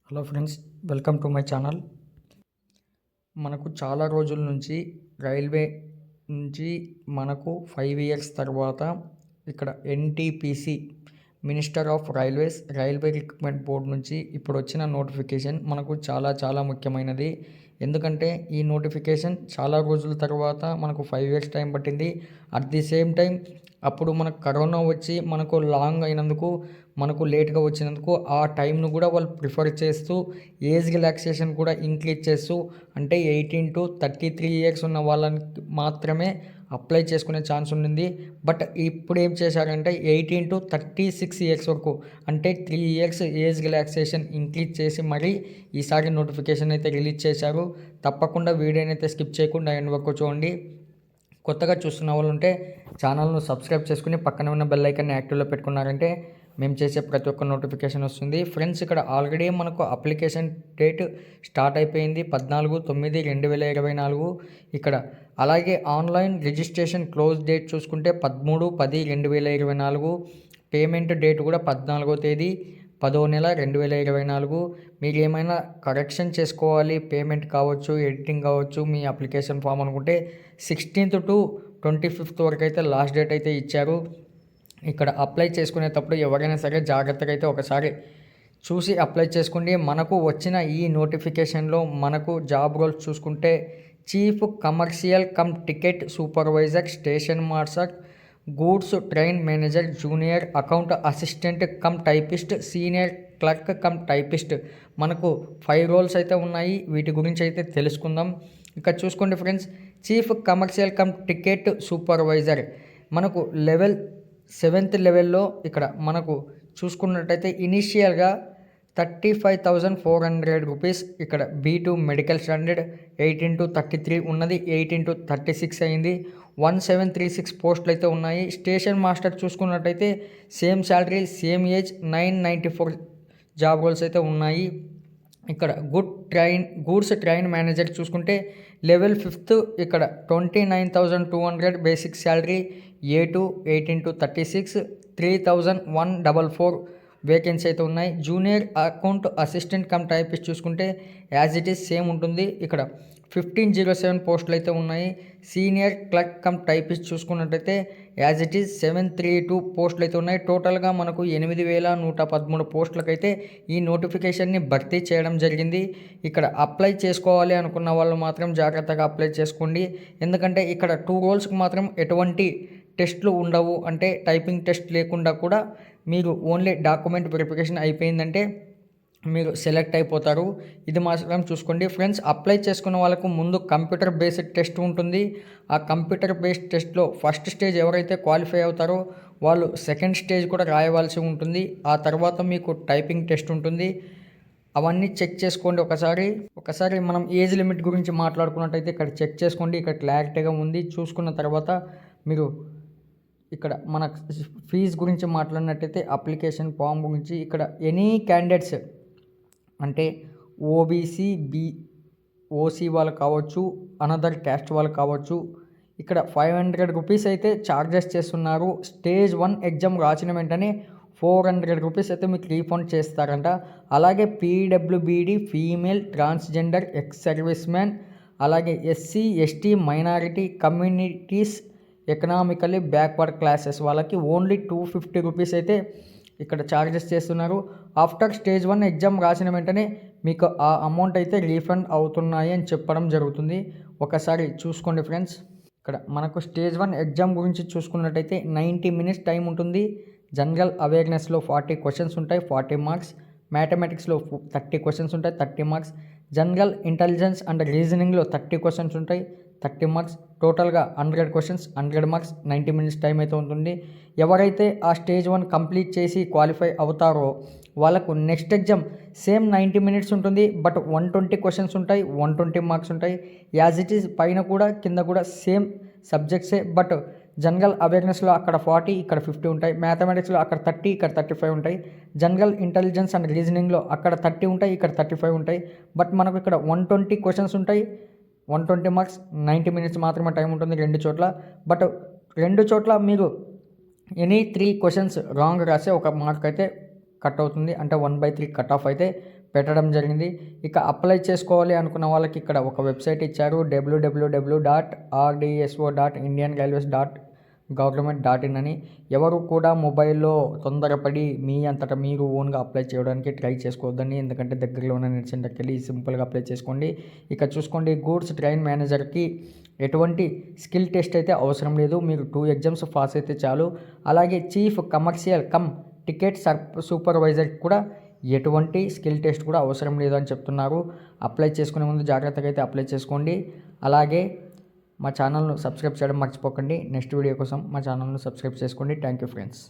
Hello friends, welcome to my channel. మనకు చాలా రోజుల నుంచి రైల్వే నుంచి మనకు 5 ఇయర్స్ తర్వాత ఇక్కడ NTPC minister of railway recruitment board నుంచి ఇప్పుడు వచ్చిన నోటిఫికేషన్ మనకు చాలా ముఖ్యమైనది. ఎందుకంటే ఈ నోటిఫికేషన్ చాలా రోజుల తర్వాత మనకు 5 ఇయర్స్ టైం పట్టింది. అట్ ది సేమ్ టైం అప్పుడు మనకు కరోనా వచ్చి మనకు లాంగ్ అయినందుకు, మనకు లేట్గా వచ్చినందుకు ఆ టైంను కూడా వాళ్ళు ప్రిఫర్ చేస్తూ ఏజ్ రిలాక్సేషన్ కూడా ఇంక్రీజ్ చేస్తూ, అంటే 18 to 33 ఇయర్స్ ఉన్న వాళ్ళని మాత్రమే అప్లై చేసుకునే ఛాన్స్ ఉండింది. బట్ ఇప్పుడు ఏం చేశారంటే 18 to 36 ఇయర్స్ వరకు, అంటే 3 ఇయర్స్ ఏజ్ రిలాక్సేషన్ ఇంక్రీజ్ చేసి మరీ ఈసారి నోటిఫికేషన్ అయితే రిలీజ్ చేశారు. తప్పకుండా వీడియోని అయితే స్కిప్ చేయకుండా ఎండ్ వరకు చూడండి. కొత్తగా చూస్తున్న వాళ్ళు ఉంటే ఛానల్ను సబ్స్క్రైబ్ చేసుకుని పక్కన ఉన్న బెల్ ఐకాన్ని యాక్టివ్లో పెట్టుకున్నారంటే మేము చేసే ప్రతి ఒక్క నోటిఫికేషన్ వస్తుంది. ఫ్రెండ్స్, ఇక్కడ ఆల్రెడీ మనకు అప్లికేషన్ డేట్ స్టార్ట్ అయిపోయింది 14/9/2024. ఇక్కడ అలాగే ఆన్లైన్ రిజిస్ట్రేషన్ క్లోజ్ డేట్ చూసుకుంటే 13/10/2024. పేమెంట్ డేట్ కూడా 14వ తేదీ 10వ నెల 2024. మీరు ఏమైనా కరెక్షన్ చేసుకోవాలి, పేమెంట్ కావచ్చు, ఎడిటింగ్ కావచ్చు, మీ అప్లికేషన్ ఫామ్ అనుకుంటే 16th to 25th వరకు అయితే లాస్ట్ డేట్ అయితే ఇచ్చారు. ఇక్కడ అప్లై చేసుకునేటప్పుడు ఎవరైనా సరే జాగ్రత్తగా అయితే ఒకసారి చూసి అప్లై చేసుకోండి. మనకు వచ్చిన ఈ నోటిఫికేషన్లో మనకు జాబ్ రోల్స్ చూసుకుంటే chief commercial come ticket supervisor, station master, goods train manager, junior account assistant cum typist, senior clerk cum typist, మనకు 5 రోల్స్ అయితే ఉన్నాయి. వీటి గురించి అయితే తెలుసుకుందాం. ఇక్కడ చూసుకోండి friends, chief commercial come ticket supervisor మనకు లెవెల్ 7th లెవెల్లో ఇక్కడ మనకు చూసుకున్నట్టయితే ఇనీషియల్గా 35,400 రూపీస్. ఇక్కడ B2 మెడికల్ స్టాండర్డ్ 18 to 33 ఉన్నది, 18 to 36 అయింది. 1736 పోస్టులు అయితే ఉన్నాయి. స్టేషన్ మాస్టర్ చూసుకున్నట్టయితే same salary, same age, 994 job roles అయితే ఉన్నాయి. ఇక్కడ గూడ్స్ ట్రైన్ మేనేజర్ చూసుకుంటే లెవెల్ 5th ఇక్కడ 29,200 basic salary, A2 18 to 36, 3,144 vacancy అయితే ఉన్నాయి. Junior account assistant cum typist చూసుకుంటే యాజ్ ఇట్ ఈస్ సేమ్ ఉంటుంది. ఇక్కడ 1507 పోస్టులు అయితే ఉన్నాయి. సీనియర్ క్లర్క్ కమ్ టైపిస్ట్ చూసుకున్నట్టయితే యాజ్ ఇట్ ఈస్ 732 పోస్టులు అయితే ఉన్నాయి. టోటల్గా మనకు 8,113 పోస్టులకైతే ఈ నోటిఫికేషన్ని భర్తీ చేయడం జరిగింది. ఇక్కడ అప్లై చేసుకోవాలి అనుకున్న వాళ్ళు మాత్రం జాగ్రత్తగా అప్లై చేసుకోండి. ఎందుకంటే ఇక్కడ 2 రోల్స్కి మాత్రం ఎటువంటి టెస్ట్లు ఉండవు. అంటే టైపింగ్ టెస్ట్ లేకుండా కూడా మీరు ఓన్లీ డాక్యుమెంట్ వెరిఫికేషన్ అయిపోయిందంటే మీరు సెలెక్ట్ అయిపోతారు. ఇది మాత్రం చూసుకోండి ఫ్రెండ్స్. అప్లై చేసుకున్న వాళ్ళకు ముందు కంప్యూటర్ బేస్డ్ టెస్ట్ ఉంటుంది. ఆ కంప్యూటర్ బేస్డ్ టెస్ట్లో ఫస్ట్ స్టేజ్ ఎవరైతే క్వాలిఫై అవుతారో వాళ్ళు సెకండ్ స్టేజ్ కూడా రాయవలసి ఉంటుంది. ఆ తర్వాత మీకు టైపింగ్ టెస్ట్ ఉంటుంది. అవన్నీ చెక్ చేసుకోండి. ఒకసారి మనం ఏజ్ లిమిట్ గురించి మాట్లాడుకున్నట్టయితే ఇక్కడ చెక్ చేసుకోండి. ఇక్కడ క్లారిటీగా ఉంది. చూసుకున్న తర్వాత మీరు ఇక్కడ మన ఫీజు గురించి మాట్లాడినట్టయితే అప్లికేషన్ ఫామ్ గురించి ఇక్కడ ఎనీ క్యాండిడేట్స్ అంటే ఓబీసీ, ఓసీ వాళ్ళు కావచ్చు, అనదర్ క్యాస్ట్ వాళ్ళు కావచ్చు, ఇక్కడ 500 రూపీస్ అయితే ఛార్జెస్ చేస్తున్నారు. స్టేజ్ 1 ఎగ్జామ్ రాసిన వెంటనే 400 రూపీస్ అయితే మీకు రీఫండ్ చేస్తారంట. అలాగే PWBD, female, transgender, ex serviceman, అలాగే SC, ST, minority communities, economically backward classes వాళ్ళకి ఓన్లీ 250 రూపీస్ అయితే ఇక్కడ ఛార్జెస్ చేస్తున్నారు. ఆఫ్టర్ స్టేజ్ 1 ఎగ్జామ్ రాసిన వెంటనే మీకు ఆ అమౌంట్ అయితే రీఫండ్ అవుతున్నాయి అని చెప్పడం జరుగుతుంది. ఒకసారి చూసుకోండి ఫ్రెండ్స్. ఇక్కడ మనకు స్టేజ్ 1 ఎగ్జామ్ గురించి చూసుకున్నట్టయితే 90 minutes టైం ఉంటుంది. జనరల్ అవేర్నెస్లో 40 క్వశ్చన్స్ ఉంటాయి, 40 మార్క్స్. మ్యాథమెటిక్స్లో 30 క్వశ్చన్స్ ఉంటాయి, 30 మార్క్స్. జనరల్ ఇంటెలిజెన్స్ అండ్ రీజనింగ్లో 30 క్వశ్చన్స్ ఉంటాయి, 30 మార్క్స్. టోటల్గా 100 క్వశ్చన్స్, 100 మార్క్స్, 90 minutes టైం అయితే ఉంటుంది. ఎవరైతే ఆ స్టేజ్ 1 కంప్లీట్ చేసి క్వాలిఫై అవుతారో వాళ్ళకు నెక్స్ట్ ఎగ్జామ్ సేమ్ 90 minutes ఉంటుంది. బట్ 120 క్వశ్చన్స్ ఉంటాయి, 120 మార్క్స్ ఉంటాయి. యాజ్ ఇట్ ఈస్ పైన కూడా కింద కూడా సేమ్ సబ్జెక్ట్సే. బట్ జనరల్ అవేర్నెస్లో అక్కడ 40, ఇక్కడ 50 ఉంటాయి. మ్యాథమెటిక్స్లో అక్కడ 30, ఇక్కడ 35 ఉంటాయి. జనరల్ ఇంటెలిజెన్స్ అండ్ రీజనింగ్లో అక్కడ 30 ఉంటాయి, ఇక్కడ 35 ఉంటాయి. బట్ మనకు ఇక్కడ 120 క్వశ్చన్స్ ఉంటాయి, 120 మార్క్స్, 90 minutes మాత్రమే టైం ఉంటుంది రెండు చోట్ల. బట్ రెండు చోట్ల మీరు ఎనీ 3 క్వశ్చన్స్ రాంగ్ రాస్తే ఒక మార్క్ అయితే కట్ అవుతుంది. అంటే 1/3 కట్ ఆఫ్ అయితే పెట్టడం జరిగింది. ఇక అప్లై చేసుకోవాలి అనుకున్న వాళ్ళకి ఇక్కడ ఒక వెబ్సైట్ ఇచ్చారు, www.rdsO.indianrailways.government.in అని. ఎవరు కూడా మొబైల్లో తొందరపడి మీ అంతటా మీరు ఓన్గా అప్లై చేయడానికి ట్రై చేసుకోవద్దండి, ఎందుకంటే దగ్గరలో ఉన్న నెట్ సెంటర్కి వెళ్ళి సింపుల్గా అప్లై చేసుకోండి. ఇక చూసుకోండి, గూడ్స్ ట్రైన్ మేనేజర్కి ఎటువంటి స్కిల్ టెస్ట్ అయితే అవసరం లేదు, మీరు 2 ఎగ్జామ్స్ పాస్ అయితే చాలు. అలాగే చీఫ్ కమర్షియల్ టికెట్ సూపర్వైజర్కి కూడా ఎటువంటి స్కిల్ టెస్ట్ కూడా అవసరం లేదు అని చెప్తున్నారు. అప్లై చేసుకునే ముందు జాగ్రత్తగా అయితే అప్లై చేసుకోండి. అలాగే మా ఛానల్ను సబ్స్క్రైబ్ చేయడం మర్చిపోకండి. నెక్స్ట్ వీడియో కోసం మా ఛానల్ను సబ్స్క్రైబ్ చేసుకోండి. Thank you friends.